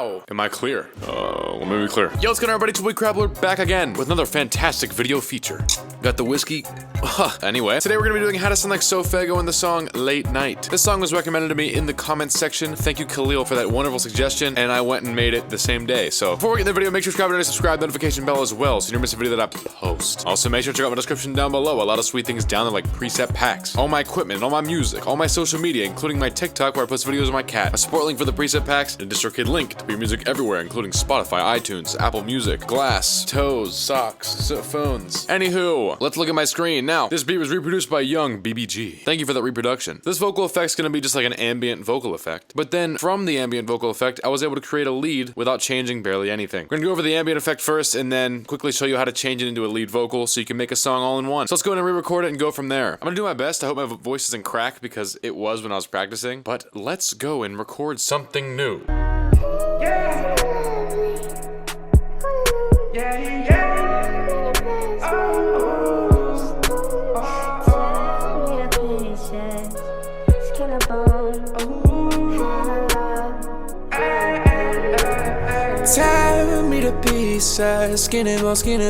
Now, am I clear? Let me be clear. Yo, what's going on, everybody? It's your boy CrabLord back again with another fantastic video feature. Got the whiskey? Anyway, today we're gonna be doing how to sound like SoFaygo in the song Late Night. This song was recommended to me in the comments section. Thank you, Khalil, for that wonderful suggestion, and I went and made it the same day. So before we get in the video, make sure to subscribe, notification bell as well, so you don't miss a video that I post. Also, make sure to check out my description down below. A lot of sweet things down there like preset packs, all my equipment, all my music, all my social media, including my TikTok where I post videos of my cat, a support link for the preset packs, and a DistroKid link to your music everywhere, including Spotify, iTunes, Apple Music, Glass, Toes, Socks, phones. Anywho, let's look at my screen. Now, this beat was reproduced by Young BBG. Thank you for that reproduction. This vocal effect's gonna be just like an ambient vocal effect. But then, from the ambient vocal effect, I was able to create a lead without changing barely anything. We're gonna go over the ambient effect first, and then quickly show you how to change it into a lead vocal so you can make a song all in one. So let's go ahead and re-record it and go from there. I'm gonna do my best. I hope my voice doesn't crack because it was when I was practicing. But let's go and record something new. Yeah. Yeah, yeah. Tear me to pieces, skinny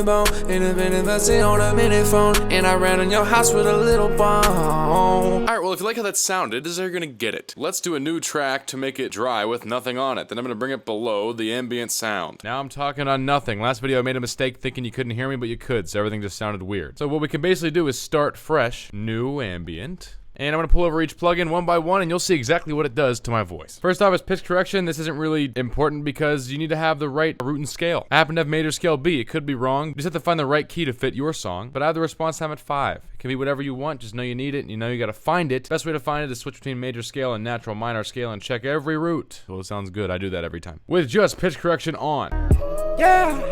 bone, and a minute that's it on a minute phone, and I ran on your house with a little bomb. Alright, well, if you like how that sounded, this is how you're gonna get it. Let's do a new track to make it dry with nothing on it. Then I'm gonna bring it below the ambient sound. Now I'm talking on nothing. Last video I made a mistake thinking you couldn't hear me, but you could, so everything just sounded weird. So what we can basically do is start fresh, new ambient. And I'm gonna pull over each plugin one by one, and you'll see exactly what it does to my voice. First off is pitch correction. This isn't really important because you need to have the right root and scale. I happen to have major scale B. It could be wrong. You just have to find the right key to fit your song. But I have the response time at 5. It can be whatever you want. Just know you need it, and you know you gotta find it. Best way to find it is switch between major scale and natural minor scale and check every root. Well, it sounds good. I do that every time. With just pitch correction on. Yeah.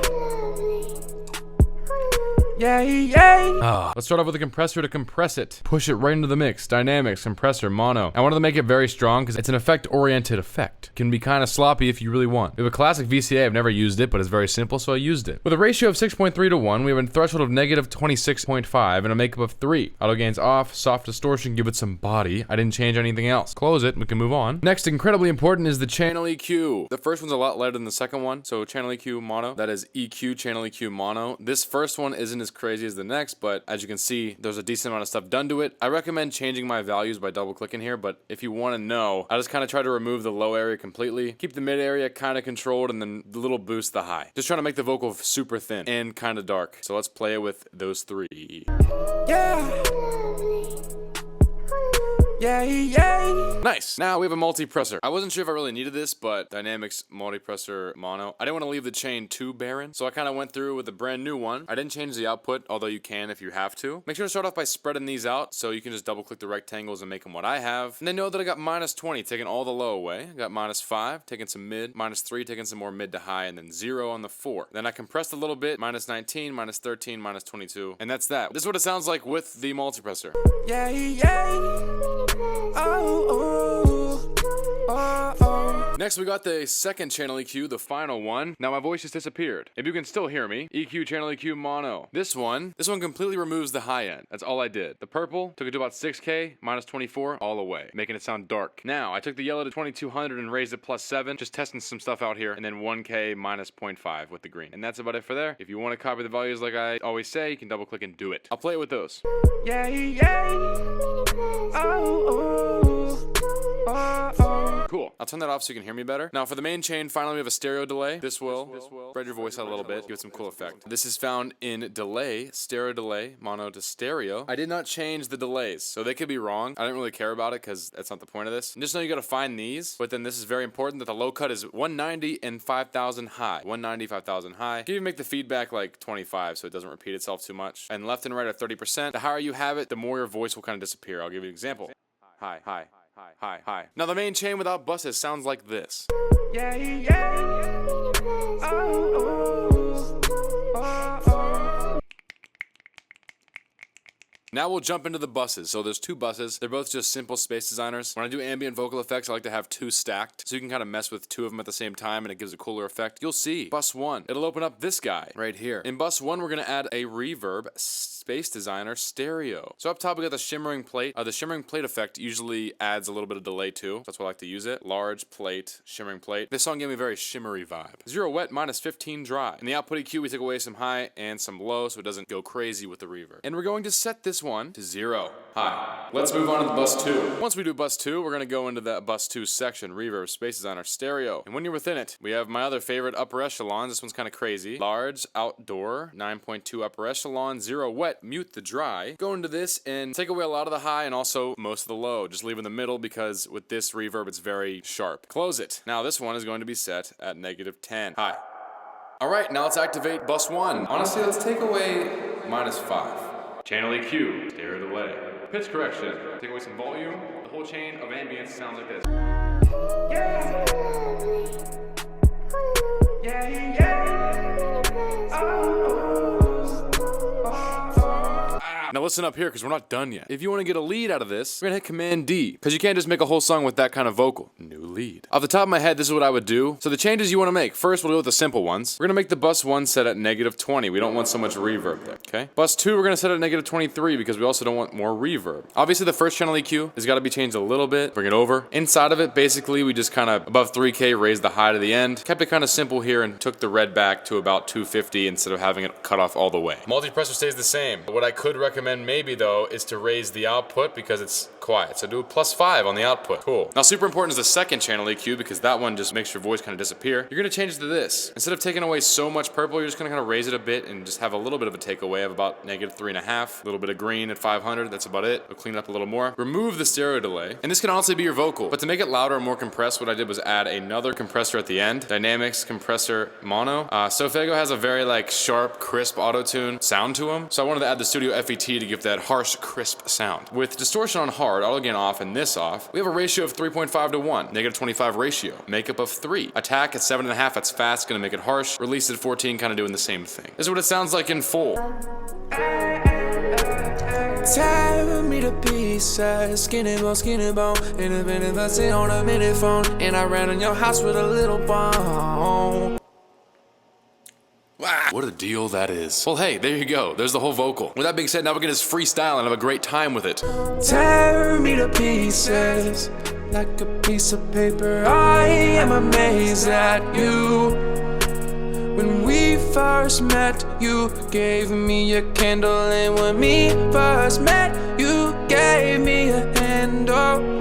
Yeah, yeah. Let's start off with a compressor to compress it. Push it right into the mix. Dynamics, compressor, mono. I wanted to make it very strong because it's an effect-oriented effect. It can be kind of sloppy if you really want. We have a classic VCA. I've never used it, but it's very simple, so I used it. With a ratio of 6.3 to 1, we have a threshold of negative 26.5 and a makeup of 3. Auto gain's off, soft distortion, give it some body. I didn't change anything else. Close it, and we can move on. Next, incredibly important is the channel EQ. The first one's a lot lighter than the second one, so channel EQ mono. That is EQ, channel EQ mono. This first one isn't as crazy as the next, but as you can see, there's a decent amount of stuff done to it. I recommend changing my values by double clicking here, but if you want to know, I just kind of try to remove the low area completely, keep the mid area kind of controlled, and then the little boost the high. Just trying to make the vocal super thin and kind of dark. So let's play it with those three. Yeah. Yeah, yeah. Nice. Now we have a multi-presser. I wasn't sure if I really needed this, but Dynamics multi-presser mono. I didn't want to leave the chain too barren, so I kind of went through with a brand new one. I didn't change the output, although you can if you have to. Make sure to start off by spreading these out, so you can just double click the rectangles and make them what I have. And then know that I got minus 20, taking all the low away. I got minus 5, taking some mid, minus 3, taking some more mid to high, and then 0 on the 4. Then I compressed a little bit, minus 19, minus 13, minus 22, and that's that. This is what it sounds like with the multi-presser. Yeah, yeah. Next, we got the second channel EQ, the final one. Now my voice just disappeared. If you can still hear me, EQ, channel EQ, mono. This one completely removes the high end. That's all I did. The purple took it to about 6K, minus 24, all away, making it sound dark. Now, I took the yellow to 2200 and raised it plus 7, just testing some stuff out here, and then 1K minus 0.5 with the green. And that's about it for there. If you want to copy the values like I always say, you can double click and do it. I'll play it with those. Yeah, yeah. Cool. I'll turn that off so you can hear me better. Now for the main chain, finally we have a stereo delay. This will spread your voice out a little bit, give it some cool effect. This is found in delay, stereo delay, mono to stereo. I did not change the delays, so they could be wrong. I didn't really care about it because that's not the point of this. And just know you gotta find these, but then this is very important that the low cut is 190 and 5,000 high. 190, 5,000 high. You can even make the feedback like 25 so it doesn't repeat itself too much. And left and right are 30%. The higher you have it, the more your voice will kind of disappear. I'll give you an example. High, high. Hi, hi. Now the main chain without buses sounds like this. Yeah, yeah. Now we'll jump into the buses. So there's two buses. They're both just simple space designers. When I do ambient vocal effects, I like to have two stacked, so you can kind of mess with two of them at the same time and it gives a cooler effect. You'll see. Bus 1. It'll open up this guy right here. In bus 1, we're gonna add a reverb space designer stereo. So up top we got the shimmering plate. The shimmering plate effect usually adds a little bit of delay too. That's why I like to use it. Large plate, shimmering plate. This song gave me a very shimmery vibe. 0 wet, minus 15 dry. In the output EQ, we took away some high and some low so it doesn't go crazy with the reverb. And we're going to set this one to 0 high. Let's move on to the bus 2. Once we do bus 2, we're gonna go into that bus 2 section, reverb, space designer, stereo. And when you're within it, we have my other favorite upper echelons. This one's kind of crazy. Large, outdoor, 9.2 upper echelon, 0 wet, mute the dry. Go into this and take away a lot of the high and also most of the low. Just leave in the middle because with this reverb, it's very sharp. Close it. Now this one is going to be set at -10 high. All right, now let's activate bus 1. Honestly, let's take away -5. Channel EQ, stereo delay. Pitch correction, take away some volume. The whole chain of ambience sounds like this. Now listen up here because we're not done yet. If you want to get a lead out of this, we're gonna hit Command D because you can't just make a whole song with that kind of vocal. New lead. Off the top of my head, this is what I would do. So the changes you want to make. First, we'll go with the simple ones. We're gonna make the bus 1 set at -20. We don't want so much reverb there, okay? Bus 2, we're gonna set at -23 because we also don't want more reverb. Obviously, the first channel EQ has got to be changed a little bit. Bring it over. Inside of it, basically, we just kind of above 3K raised the high to the end. Kept it kind of simple here and took the red back to about 250 instead of having it cut off all the way. Multi-pressure stays the same. What I could recommend maybe though is to raise the output because it's quiet. So do a +5 on the output. Cool. Now super important is the second channel EQ because that one just makes your voice kind of disappear. You're gonna change it to this. Instead of taking away so much purple, you're just gonna kind of raise it a bit and just have a little bit of a takeaway of about -3.5. A little bit of green at 500. That's about it. We'll clean it up a little more. Remove the stereo delay. And this can honestly be your vocal. But to make it louder and more compressed, what I did was add another compressor at the end. Dynamics compressor mono. SoFaygo has a very like sharp, crisp auto-tune sound to them. So I wanted to add the Studio FET to give that harsh, crisp sound. With distortion on hard, auto gain off, and this off, we have a ratio of 3.5 to 1. -25 ratio. Makeup of 3. Attack at 7.5, that's fast, gonna make it harsh. Release at 14, kind of doing the same thing. This is what it sounds like in full. Tear me to pieces, skinny bone, in a minute, I sit on a minute phone, and I ran on your house with a little bomb. Wow, what a deal that is. Well, hey, there you go. There's the whole vocal. With that being said, now we're gonna just freestyle and have a great time with it. Tear me to pieces, like a piece of paper. I am amazed at you. When we first met, you gave me a candle, and when we first met, you gave me a handle.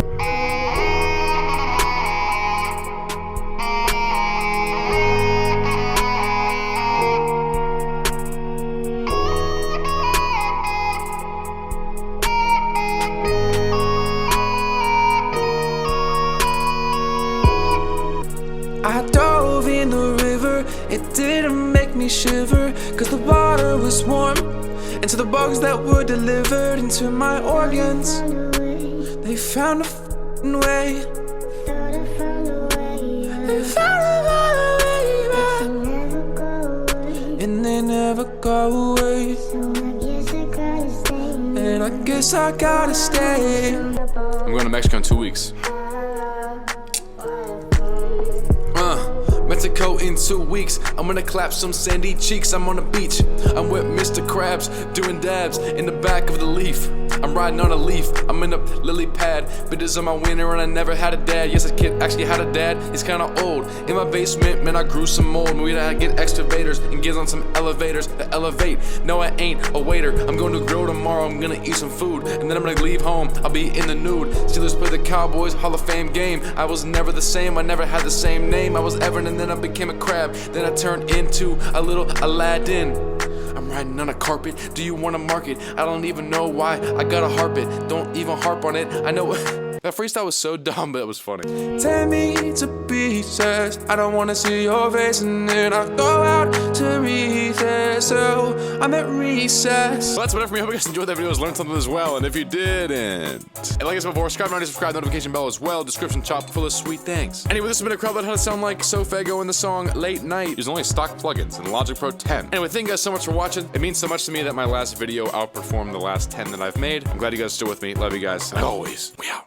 I dove in the river, it didn't make me shiver, cause the water was warm, and to the bugs that were delivered into my organs, they found a way. They found a way back, and they never go away. And I guess I gotta stay. I'm going to Mexico in 2 weeks. Mexico in 2 weeks. I'm gonna clap some sandy cheeks. I'm on the beach. I'm with Mr. Krabs doing dabs in the back of the leaf. I'm riding on a leaf. I'm in a lily pad. Bitches on my winter and I never had a dad. Yes, a kid actually had a dad. He's kinda old. In my basement, man, I grew some mold. We gotta get excavators and get on some elevators that elevate. No, I ain't a waiter. I'm going to grill tomorrow. I'm gonna eat some food and then I'm gonna leave home. I'll be in the nude. Steelers play the Cowboys Hall of Fame game. I was never the same. I never had the same name. I was Everett and then I became a crab. Then I turned into a little Aladdin. I'm riding on a carpet, do you wanna mark it? I don't even know why, I gotta harp it. Don't even harp on it, I know. That freestyle was so dumb, but it was funny. Tear me to pieces, I don't wanna see your face. And then I go out to recess, so I'm at recess. Well, that's whatever for me. I hope you guys enjoyed that video, learned something as well. And if you didn't, and like I said before, subscribe, notification bell as well. Description chock full of sweet things. Anyway, this has been a CrabLord how to sound like SoFaygo in the song Late Night. Using only stock plugins in Logic Pro 10. Anyway, thank you guys so much for watching. It means so much to me that my last video outperformed the last 10 that I've made. I'm glad you guys are still with me. Love you guys. And always, we out.